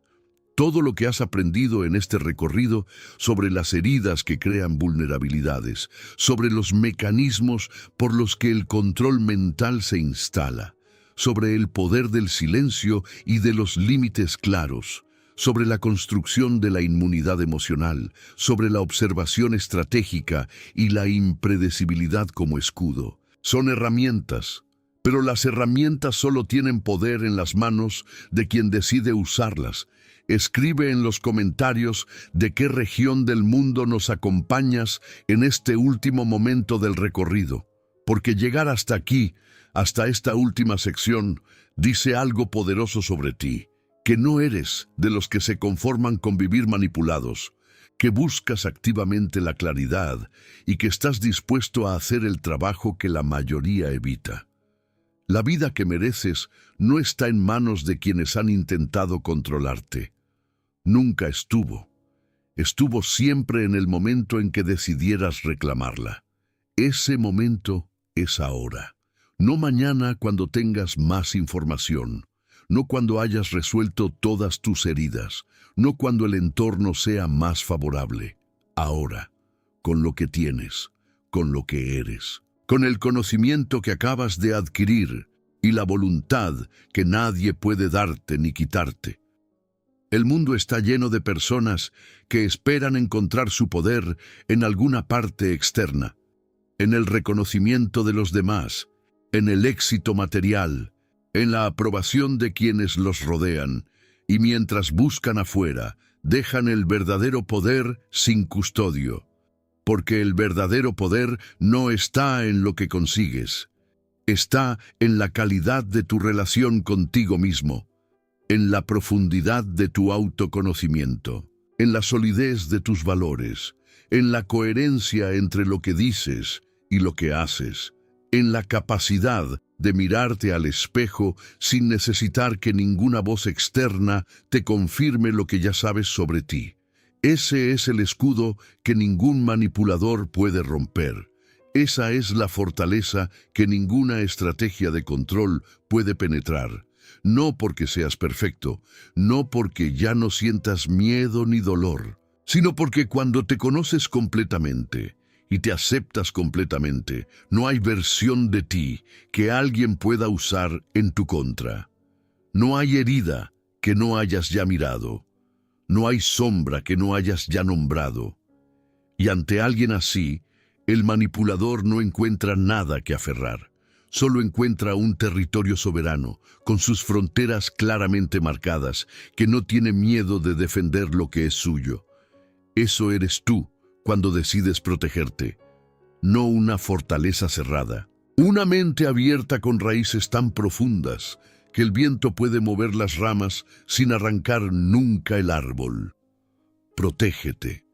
Todo lo que has aprendido en este recorrido sobre las heridas que crean vulnerabilidades, sobre los mecanismos por los que el control mental se instala, sobre el poder del silencio y de los límites claros, sobre la construcción de la inmunidad emocional, sobre la observación estratégica y la impredecibilidad como escudo. Son herramientas, pero las herramientas solo tienen poder en las manos de quien decide usarlas. Escribe en los comentarios de qué región del mundo nos acompañas en este último momento del recorrido, porque llegar hasta aquí, hasta esta última sección, dice algo poderoso sobre ti, que no eres de los que se conforman con vivir manipulados, que buscas activamente la claridad y que estás dispuesto a hacer el trabajo que la mayoría evita. La vida que mereces no está en manos de quienes han intentado controlarte. Nunca estuvo. Estuvo siempre en el momento en que decidieras reclamarla. Ese momento es ahora. No mañana cuando tengas más información. No cuando hayas resuelto todas tus heridas. No cuando el entorno sea más favorable. Ahora, con lo que tienes, con lo que eres, con el conocimiento que acabas de adquirir y la voluntad que nadie puede darte ni quitarte. El mundo está lleno de personas que esperan encontrar su poder en alguna parte externa, en el reconocimiento de los demás, en el éxito material, en la aprobación de quienes los rodean, y mientras buscan afuera, dejan el verdadero poder sin custodio, porque el verdadero poder no está en lo que consigues, está en la calidad de tu relación contigo mismo, en la profundidad de tu autoconocimiento, en la solidez de tus valores, en la coherencia entre lo que dices y lo que haces, en la capacidad de mirarte al espejo sin necesitar que ninguna voz externa te confirme lo que ya sabes sobre ti. Ese es el escudo que ningún manipulador puede romper. Esa es la fortaleza que ninguna estrategia de control puede penetrar. No porque seas perfecto, no porque ya no sientas miedo ni dolor, sino porque cuando te conoces completamente y te aceptas completamente, no hay versión de ti que alguien pueda usar en tu contra. No hay herida que no hayas ya mirado. No hay sombra que no hayas ya nombrado. Y ante alguien así, el manipulador no encuentra nada que aferrar. Solo encuentra un territorio soberano, con sus fronteras claramente marcadas, que no tiene miedo de defender lo que es suyo. Eso eres tú cuando decides protegerte, no una fortaleza cerrada. Una mente abierta con raíces tan profundas que el viento puede mover las ramas sin arrancar nunca el árbol. Protégete.